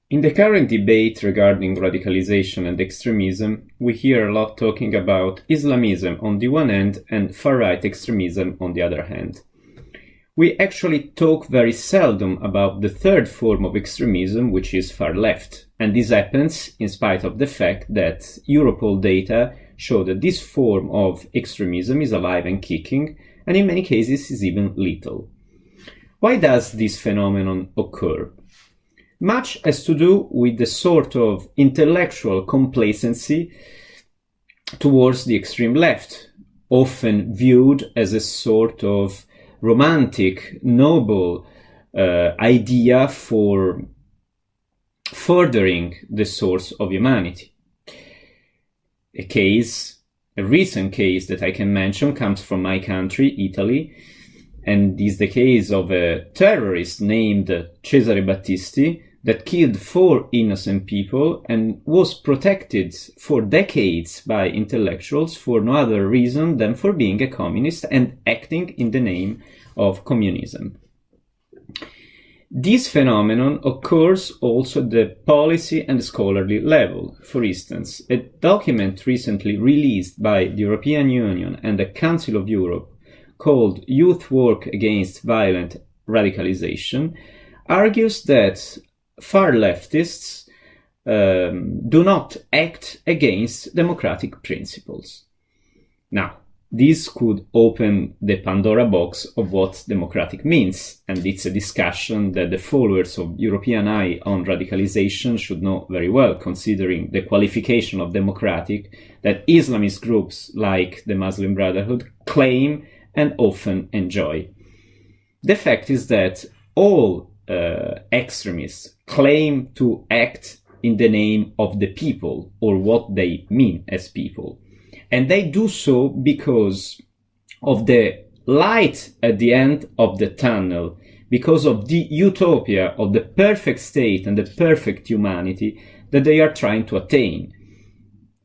In the current debate regarding radicalization and extremism, we hear a lot talking about Islamism on the one hand and far-right extremism on the other hand. We actually talk very seldom about the third form of extremism, which is far-left, and this happens in spite of the fact that Europol data show that this form of extremism is alive and kicking, and in many cases is even lethal. Why does this phenomenon occur? Much has to do with the sort of intellectual complacency towards the extreme left, often viewed as a sort of romantic, noble idea for furthering the source of humanity. A recent case that I can mention comes from my country, Italy, and is the case of a terrorist named Cesare Battisti that killed 4 innocent people and was protected for decades by intellectuals for no other reason than for being a communist and acting in the name of communism. This phenomenon occurs also at the policy and scholarly level. For instance, a document recently released by the European Union and the Council of Europe called Youth Work Against Violent Radicalization argues that far leftists do not act against democratic principles. Now, this could open the Pandora box of what democratic means, and it's a discussion that the followers of European Eye on radicalization should know very well, considering the qualification of democratic that Islamist groups like the Muslim Brotherhood claim and often enjoy. The fact is that all extremists claim to act in the name of the people, or what they mean as people. And they do so because of the light at the end of the tunnel, because of the utopia of the perfect state and the perfect humanity that they are trying to attain,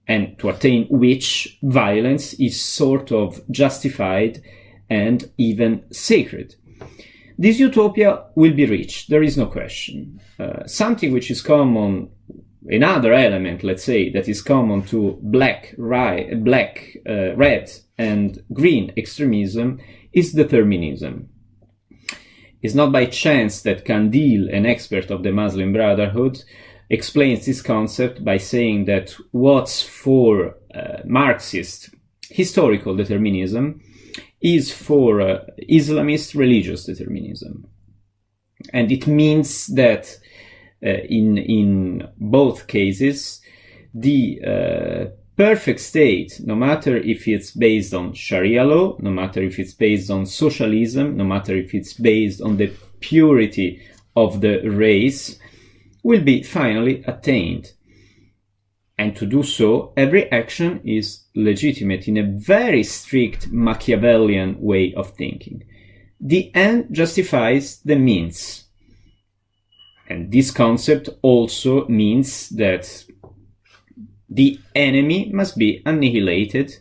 and to attain which violence is sort of justified and even sacred. This utopia will be reached, there is no question. Something which is common, another element, let's say, that is common to black, red, and green extremism is determinism. It's not by chance that Kandil, an expert of the Muslim Brotherhood, explains this concept by saying that what's for Marxist historical determinism is for Islamist religious determinism. And it means that in both cases, the perfect state, no matter if it's based on Sharia law, no matter if it's based on socialism, no matter if it's based on the purity of the race, will be finally attained. And to do so, every action is legitimate in a very strict Machiavellian way of thinking. The end justifies the means. And this concept also means that the enemy must be annihilated,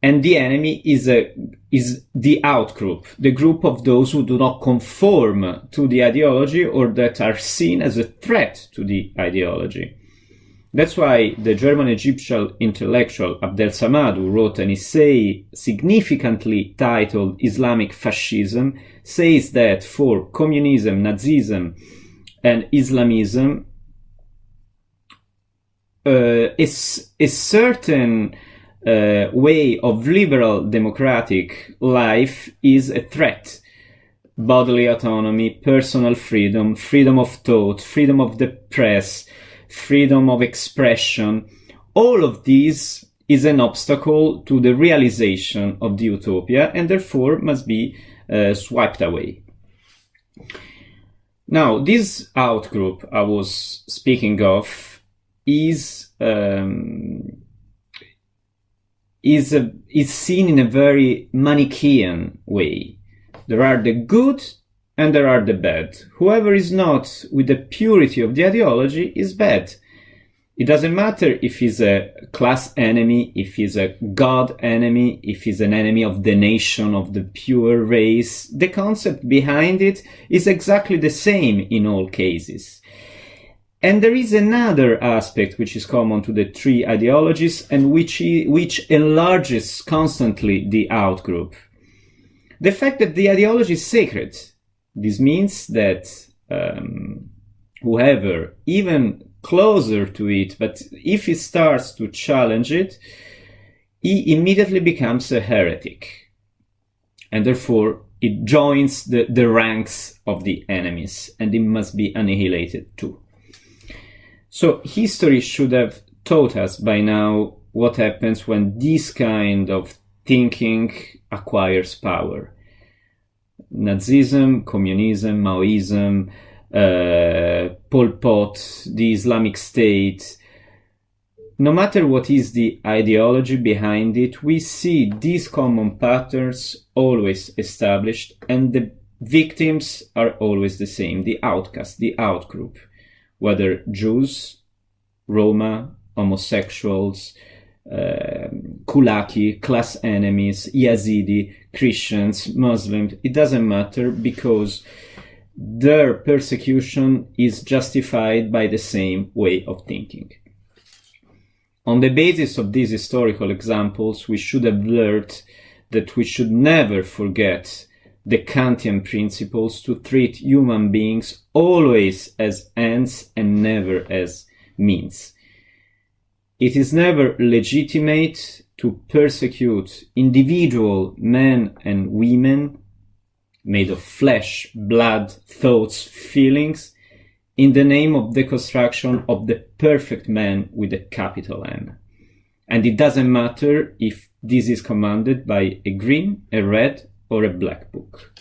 and the enemy is the outgroup, the group of those who do not conform to the ideology or that are seen as a threat to the ideology. That's why the German-Egyptian intellectual Abdel Samad, who wrote an essay significantly titled Islamic Fascism, says that for communism, Nazism, and Islamism, a certain way of liberal democratic life is a threat. Bodily autonomy, personal freedom, freedom of thought, freedom of the press, freedom of expression, all of these is an obstacle to the realization of the utopia and therefore must be swiped away. Now, this outgroup I was speaking of is seen in a very Manichaean way. There are the good and there are the bad. Whoever is not with the purity of the ideology is bad. It doesn't matter if he's a class enemy, if he's a God enemy, if he's an enemy of the nation, of the pure race. The concept behind it is exactly the same in all cases. And there is another aspect which is common to the three ideologies and which enlarges constantly the outgroup. The fact that the ideology is sacred. This means that whoever, even closer to it, but if he starts to challenge it, he immediately becomes a heretic. And therefore, it joins the ranks of the enemies, and it must be annihilated too. So history should have taught us by now what happens when this kind of thinking acquires power. Nazism, communism, Maoism, Pol Pot, the Islamic State. No matter what is the ideology behind it, we see these common patterns always established, and the victims are always the same, the outcast, the outgroup. Whether Jews, Roma, homosexuals, Kulaki, class enemies, Yazidi, Christians, Muslims, it doesn't matter, because their persecution is justified by the same way of thinking. On the basis of these historical examples, we should have learned that we should never forget the Kantian principles to treat human beings always as ends and never as means. It is never legitimate to persecute individual men and women made of flesh, blood, thoughts, feelings in the name of the construction of the perfect man with a capital M. And it doesn't matter if this is commanded by a green, a red, or a black book.